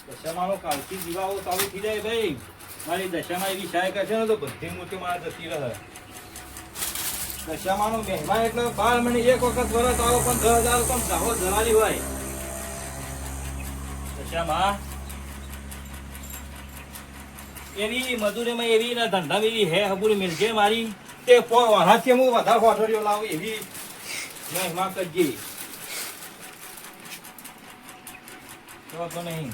દશામાનો કાલથી દીવાઓ ચાલુ થઈ જાય ભાઈ. મારી દશામાં એવી સહાય કરશે ને તો બધી મૂર્તિ મારા જતી રહે. દશામાનો મહેમાન એટલે 12 મહિને એક વખત વરસ આવો પણ 10,000 પણ ધાવો જવાની હોય. દશામાં એવી મજૂરીમાં એવી ને ધંધામાં એવી હે હબુરી મિલશે મારી તે હાથથી હું વધારે હોટરીઓ લાવું એવી મહેમાન કરજે. તો નહીં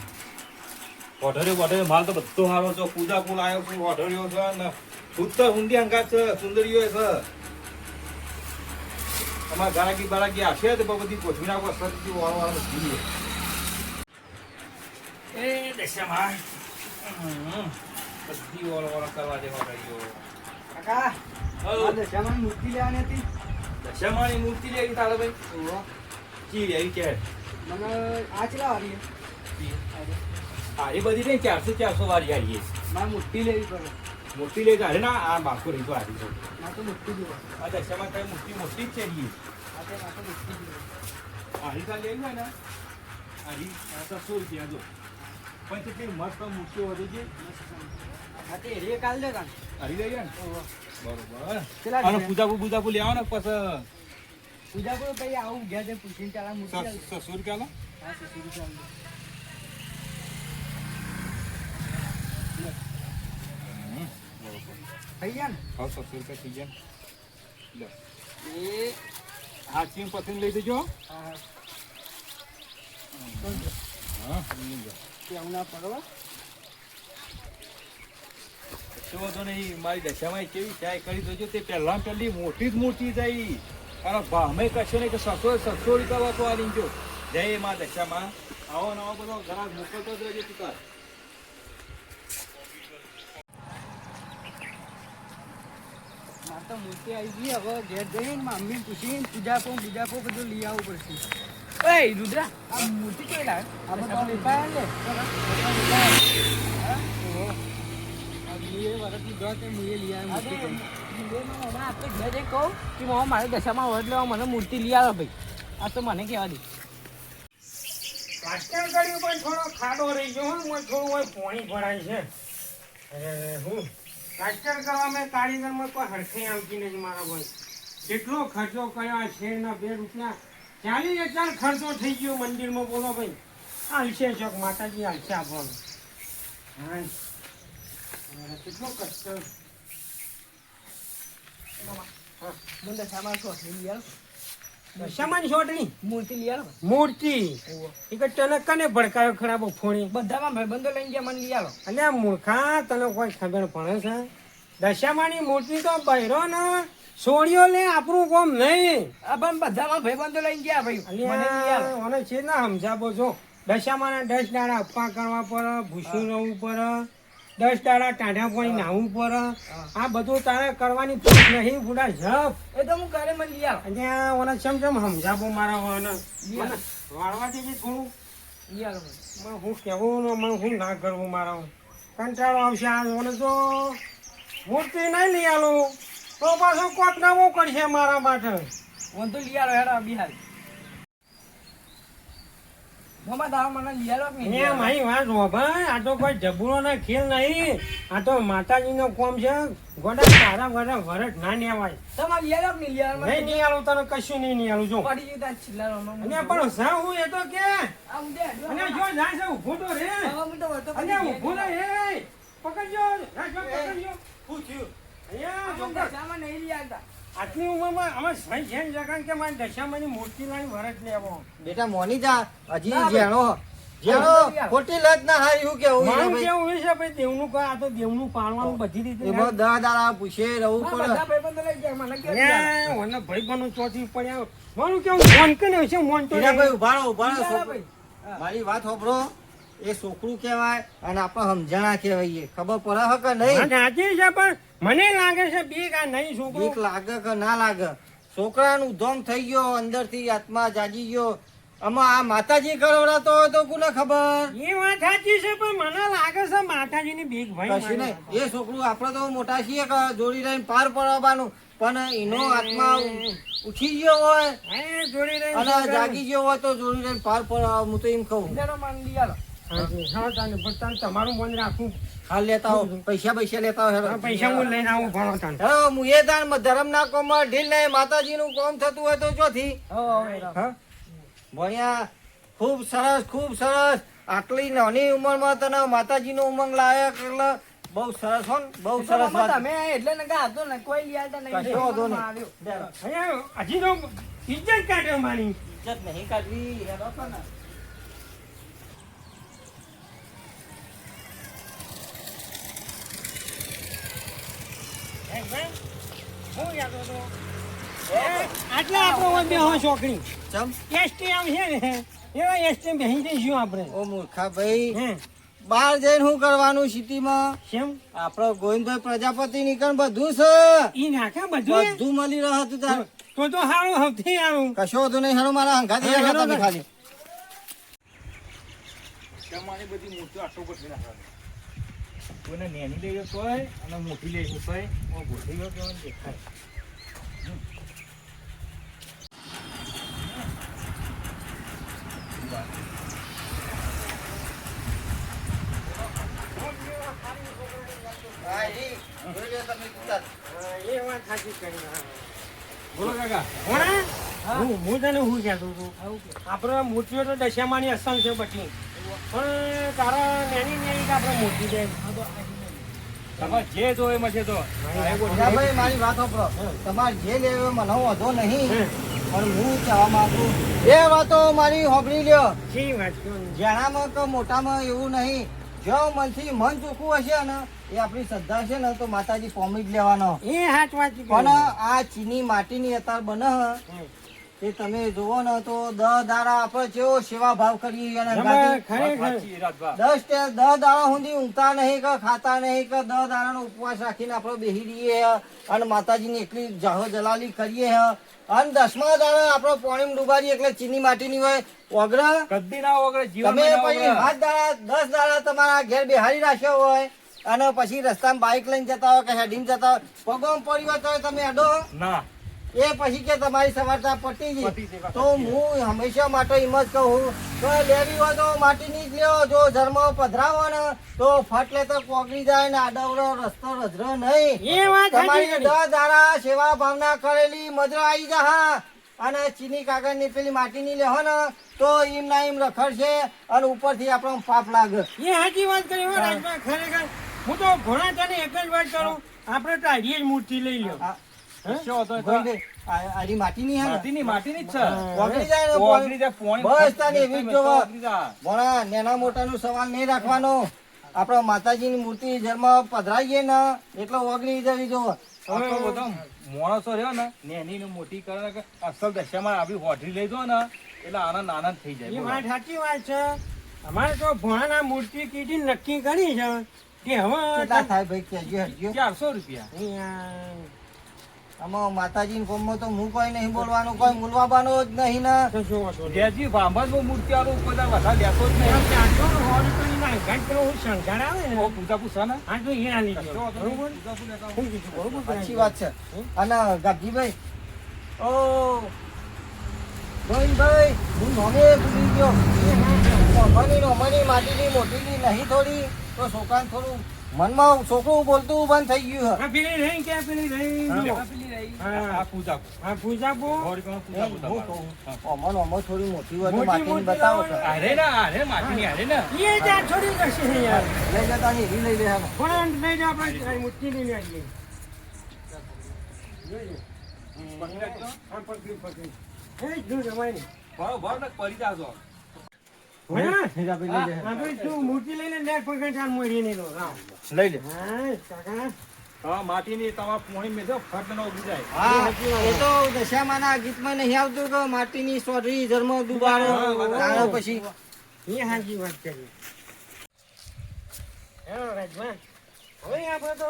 હોટરીઓ માલ તો બધો સારો છે. પૂજા ફૂલ આવ્યો છે, હોટરીઓ છે ને ઉત્તર ઊંડી અંગાત છે, સુંદરીઓ છે. અમારા ગારાકી બારાકી આવશે તો બધી કોથમી નાખો સરથી વાળવાનું જોઈએ. એ દશામાં બધી વાળો કરવા દે હોટરીઓ. કાકા દશામાની મૂર્તિ લેવાની હતી. દશામાની મૂર્તિ લેવી તારે ભાઈ? જી એવી કે મને આ ચલા આવી એ બધી નહીં 400 વાળી આવીએ. મારે મૂર્તિ લેવી પડે. મોટી લઈ જાય ને આ બાકો રહી તો આવી જાય. મારે તો મૂર્તિ જોવો. આ દશામાં કઈ મોટી જ છે જી. મારે તો મૂર્તિ જોવો. આરી કા લેવી હોય ને આરી 700 રૂપિયા જો. પણ કેટલી મસ્ત મૂર્તિઓ વધી છે. હા તે રે કાલ દે કાન. આરી લઈ ગયા ને બરોબર. કેટલા અને પૂજાપુ લેવા ને પછી પૂજા કરો પછી આવું ગયા છે પૂછીને ચાલા મૂર્તિ આવી. 600 રૂપિયા લો. હા 600 રૂપિયા થઈ ગયા ને? હા 600 રૂપિયા થઈ ગયા. લો એ હાચી પસંદ લઈ દેજો. હા હા લઈ જાઓ. કેવું ના પડવા. તો નહીં મારી દશામાં કેવી ચાય કરી દેજો. તે પહેલા પહેલી મોટી જ મૂર્તિ થઈ અને ભામે કશો નહીં કે 600 રૂપિયા વાતો આ લીજો. જય માં દશામાં આવો નવો બધો ઘરાક મોકલતો જ રહેજો તું. મારે તો મૂર્તિ આવી ગઈ. હવે ઘેર જઈને મમ્મી પૂછીને પૂજા બધું લઈ આવવું પડશે. ઓય રુદ્રા આ મૂર્તિ કઈ લાવે? આપણે તો વેપાર લે. મારે દશામાં વડ લેવા મને મૂર્તિ લઈ આવે ભાઈ. આ તો મને કહેવા દે. પ્લાસ્ટર કર્યું પણ થોડો ખાડો રહી ગયો. થોડું હોય પાણી ભરાય છે. હું પ્લાસ્ટર કરવામાં કારીગરમાં કોઈ હરખઈ આવતી નથી મારા ભાઈ. કેટલો ખર્ચો કર્યો. આ શેરના 2 રૂપિયા 40,000 ખર્ચો થઈ ગયો મંદિરમાં. બોલો ભાઈ હાલશે ચોક માતાજી હાલશે આપવાનું. હા કેટલો કષ્ટ. દશામાં છો લઈ આવે. દશામાની છોટણી મૂર્તિ લઈ આવે. મૂર્તિ એ કે તને કને ભડકાયો ખરાબ ફોણી. બધામાં ભાઈબંધો લઈને ગયા મને લઈ આવો. અને આ મૂર્ખા તને કોઈ ખબર પડે છે? દશામાની મૂર્તિ તો બહેરો ને સોળીઓ લે આપણું કોમ નહીં. પણ બધામાં ભાઈબંધો લઈને ગયા ભાઈ મને લઈ આવો. મને છે ના સમજાવો છો. દશામાના 10 દાડા અપ્પા કરવા પડે, ભૂસું રહેવું પડે, 10 દાડા ટાઢા પાણી નાહવું પડે. આ બધું તારે કરવાની ફૂટ નહીં ફૂટા જપ. એ તો હું ઘરે મને લઈ આવો. અને ઓને ચમ સમજાવો મારા મને વાળવા દેજે થોડું. લઈ આવો મને હું કહેવું ને મને હું ના કરવું. મારા કંટાળો આવશે. આ મને તો મૂર્તિ નહીં લઈ આલું તો પાછો કોક નવો કરશે મારા માટે. હું તો લઈ આવો હેડા બિહાર. મમ્મા તારા મને લઈ આવો કે નહીં? મારી વાત ભાઈ આ તો કોઈ જબુરો ના ખેલ નહીં. આ તો માતાજી નો કોમ છે. ગોડા તારા ગોડા વરટ ના નેવાય. તમારે લઈ આવો કે નહીં લઈ આવો? નહીં નહીં આલું તને કશું નહીં આલું. જો પડી ગયું તાર છિલ્લા રમવા. અને પણ સા હું એ તો કે આ હું દે અને જો જાય છે ઊભો તો રે. હવે હું તો વળતો અને ઊભો રે એ પકડજો. પકડજો. શું થયું? અહીંયા જો દશામાં નહીં લઈ આવતા. આટલી ઉંમરમાં અમે સહી છે જગન કે મારી દશામાની મૂર્તિ લાવી વરટ લેવો. બેટા મોની જા હજી ના, જેણો ખોટી લત ના હારી હું કેવું છે મારું ભાઈ? કેવું એ છે ભાઈ દેવનું કહે આ તો દેવનું પાળવાનું બધી રીતે એમાં 10 દાડા પૂછે રહેવું બધા પડે. ભાઈબંધો લઈ ગયા મને કે મને ભાઈ બનો ચોથી પડ્યા. મારું કેવું મોન કે છે મોન તો હીરા ભાઈ ઉભા રહો લઈ આવો છોકરો. ભાઈ. મારી વાત સાંભળો. એ છોકરું કહેવાય અને આપણે સમજણા કહેવાય. ખબર પડે હે કે નહીં? સાચી છે પણ મને લાગે છે બીક આ નહીં છોકરો. બીક લાગે કે ના લાગે? છોકરાનું ધોમ થઈ ગયો, અંદરથી આત્મા જાગી ગયો. આમાં આ માતાજી કરોડાતો હોય તો કોને ખબર? એ વાત સાચી છે પણ મને લાગે છે માતાજીની બીક ભાઈ. કશું નહીં. એ છોકરું આપણે તો મોટા છીએ કે જોડી રહીને પાર પડવાનું, પણ એનો આત્મા ઉઠી ગયો હોય જોડી રહી અને જાગી ગયો હોય તો જોડી રહીને પાર પડાવ. હું તો એમ કહું. જરા મને લઈ આવો. હાજી. હા, તાને પણ તાને તમારું મન રાખવું. હાલ લેતા આવો પૈસા લેતા આવો હા, હેડો. પૈસા હું લઈને આવું ભણો તાને. હેડો હું એ દાન ધર્મના કોમમાં ઢીલ નહીં માતાજીનું કામ થતું હોય તો ચોથી હા ભણ્યા ખૂબ સરસ આટલી નાની ઉંમરમાં તને માતાજીનો ઉમંગ લાયક એટલે બહુ સરસ હો ને, બહુ સરસ વાત. તમે એટલે ને કા હતો ને કોઈ લિયાતા નહીં. કશો વાંધો નહીં. આવ્યો. અહીંયા હજી તો ઇજ્જત કાઢ્યો મારી. ઇજ્જત નહીં કાઢવી હેડો તો ને. હું યાદ હતો. આટલા આપણો બેહો છોકરી ચમ એસટી આવશે ને એવા એસટી બેસી જઈશું આપણે. ઓ મૂર્ખા ભાઈ હે બહાર જઈને શું કરવાનું સિટીમાં કેમ આપણો ગોવિંદભાઈ પ્રજાપતિ નીકળ બધું છે ઈ નાખે બધું બધું મળી રહ્યું હતું તાર તો સારું સૌથી સારું. કશો વધુ નહીં હેડો મારા હંગાથી હા, હેડો હેડો તમે ને. ખાલી તમારી બધી મૂર્તિઓ આટલો ગોઠવી નાખવાની. કોઈને નેની લઈ ગયો તોય અને મોટી લઈ ગયો તોય ગોઠવી ગયો કેવાનું દેખાય. હા, જી. જોઈ લો તમે કુતાર. એ વાત સાચી કરી. બોલો કાકા. હું તને શું કહેતો હતો આપણે મૂર્તિઓ તો દશામાની અસલ છે બધી પણ તારા નેની કે આપણે મૂર્તિ દે તમારે જે જો એમાં છે તો ના ભાઈ મારી વાત સાંભળો. તમારે જે લેવો મને વાંધો નહીં પણ હું કહેવા માંગુ એ વાતો મારી સાંભળી લ્યો. શી વાત કહું જેણામાં કે મોટામાં એવું નહીં જો મનથી મન ચોખ્ખું હશે ને એ આપણી શ્રદ્ધા છે ને તો માતાજી પોમી જ લેવાનો. એ હાથ વાત પણ આ ચીની માટીની અત્યારે બને એ તમે જુઓ ને તો 10 દાડા આપણે કેવો સેવા ભાવ કરીએ અને ગાદી. ખરેખર સાચી રાતભા. 10 દાડા સુધી ઊંઘતા નહીં કે ખાતા નહીં કે 10 દાડાનો ઉપવાસ રાખીને આપણે બેસી રહીએ અને માતાજીની એટલી જાહો જલાલી કરીએ અને 10મા દાડા આપણે પાણીમાં ડૂબાડીએ એટલે ચીની માટીની હોય ઓગળે. કદી ના વગર તમે જીવનમાં ના પછી વગર. 7 દાડા 10 દાડા તમારા ઘેર બેહાડી રાખ્યો હોય અને પછી રસ્તામાં બાઇક લઈને જતા હોય કે હેડીને જતા હોય પગમાં પડી હોય તો તમે અડો ના એ પછી કે તમારી સવારતા પટી ગઈ પતી ગઈ. તો હું હંમેશા માટે એમ જ કહું કે લેવી હોય તો માટીની જ લેવો જો ધર્મ પધરાવો ને તો ફટ લે તો કોગળી જાય ને આડવડો રસ્તો રજરો નહીં. એ વાત તમારી સાચી 10 દાડા સેવા ભાવના કરેલી મજો આવી જા અને ચીની કાગળની પેલી માટીની લેહો ને તો એમ ના એમ રખડશે અને ઉપરથી આપણો પાપ લાગે. એ સાચી વાત કરી હો રાજભાઈ ખરેખર હું તો ઘણા તને એક જ વાત કરું આપણે તો આરી જ મૂર્તિ લઈ લો આ- કશો વાંધો નહીં. ગોવિંદભાઈ, આરી માટીની હે ને? માટીની જ છે. ઓગળી જાય ને ઓગળી જાય, પોણી બસ તાની એવી જ જોવો. ઓગળી જાય. ભણા નેના મોટાનો સવાલ નહીં રાખવાનો આપણે માતાજીની મૂર્તિ જન્મ પધરાઈએ ને એટલે ઓગળી જવી જોવો. આ તો બધા માણસો રહ્યો ને નેની ને મોટી કરે કે અસલ દશામાં આવી હોઠી લઈ દો ને એટલે આનંદ આનંદ થઈ જાય. એ બોલો. વાત સાચી વાત છે અમારે તો ભોળાના મૂર્તિ કીધી નક્કી કરી છે કે હવે કેટલા થાય ભાઈ કહેજો હટજો. 400 રૂપિયા. અહીંયા આમાં માતાજીની કોમમાં તો હું કોઈ નહીં બોલવાનું કોઈ મૂલવાબાનો જ નહીં ને તો જોવો તો. જેજી ભાંભામાં મૂર્તિ આલો બધા વધારે લેતો જ નહીં. આમ ચારસો નો 100 રૂપિયાની નાંગાઈ પેલો શણગાર આવે ને ઓ પૂજા પૂછા ને હા તો એ આ લીધો કશો વાંધો નહીં. બરોબર પૂજા પૂજા લેતા આવો. શું કીધું બરોબર સાચી વાત છે. અને ગાબજીભાઈ ઓ ગોવિંદભાઈ હું નોમે ભૂલી ગયો નોમાની માટીની મોટીની નહીં થોડી તો છોકરાને થોડું મનમાં છોકરું બોલતું બંધ થઈ ગયું છે. આ પેલી રહી ક્યાં પેલી રહી જો. આ પૂજા આ પૂજા બો પૂજા હું પૂજા કહું ઓમો થોડી મોટી હોય તો મોટી માટીની મોટી બતાવો લાવવાની. અરે ના અરે માટીની અરે ને એ ત્યાં છોડી જશે ને યાર લઈ જતા ને એવી લઈ લે હવે. પણ લઈ જાઓ આપણે મૂર્તિ લઈને આવીએ હા પકડી પકડી એ જો જમાઈ ને બરોબર ને પડી જાજો. આપણે તું મૂર્તિ લઈને લે પકડ ચાલ મોરી નહીં લો રાવ લઈ લે હા કાકા હા માટીની તમારે પોણી મેં જો ફટ ન ઉગી જાય. હા એ તો દશામાના ગીતમાં નહીં આવતું કે માટીની સોઢી જન્મ દુબારો તારા પછી એ હાજી વાત કરી હેલો રાજમાં હવે આપણે તો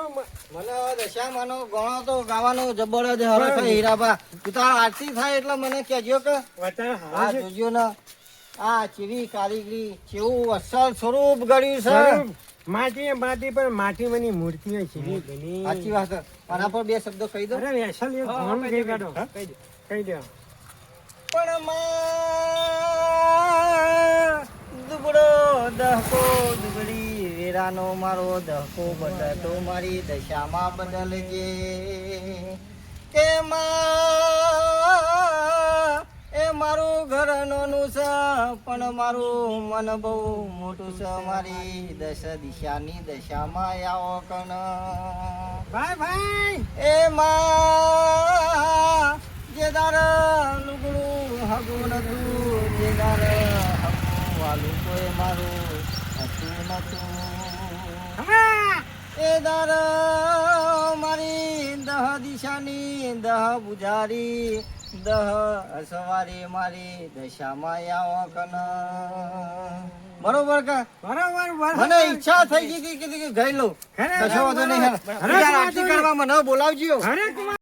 મને દશામાનો ગણો તો ગાવાનો જબર જ હરખ છે હીરાબા તું તાર આરતી થાય એટલે મને કહેજો કે વધારે આ હવે જોજો ને આ ચેવી કારીગરી કેવું અસલ સ્વરૂપ ગળ્યું છે. માટી માટી પર માટીમાંની મૂર્તિ હોય છે ઘણી. સાચી વાત છે. આના પર બે શબ્દો કહી દો. અરે અસલ એક ફોન કહી કાઢો કહી દો પણ માં દુબળો દહકો દુગડી વેરાનો મારો દહકો બદલતો મારી દશામાં બદલજે કે માં એ મારું ઘર નાનું છે પણ મારું મન બહુ મોટું છે મારી દશ દિશાની દશામાં આવો કણ ભાઈ એ માં જે દાર લુગડું હગું નતું જે દાર હગું વાલું કોઈ મારું હતું નતું એ દાર મારી દહ દિશાની દહ બુજારી દહ સવારે મારી દશામાં આવો કન બરોબર કા બરાબર મને ઈચ્છા થઈ ગઈ કે ગઈ લો ખરેખર કશો વાંધો નહીં બરાબર. યાર આરતી કરવા મને બોલાવજો હરે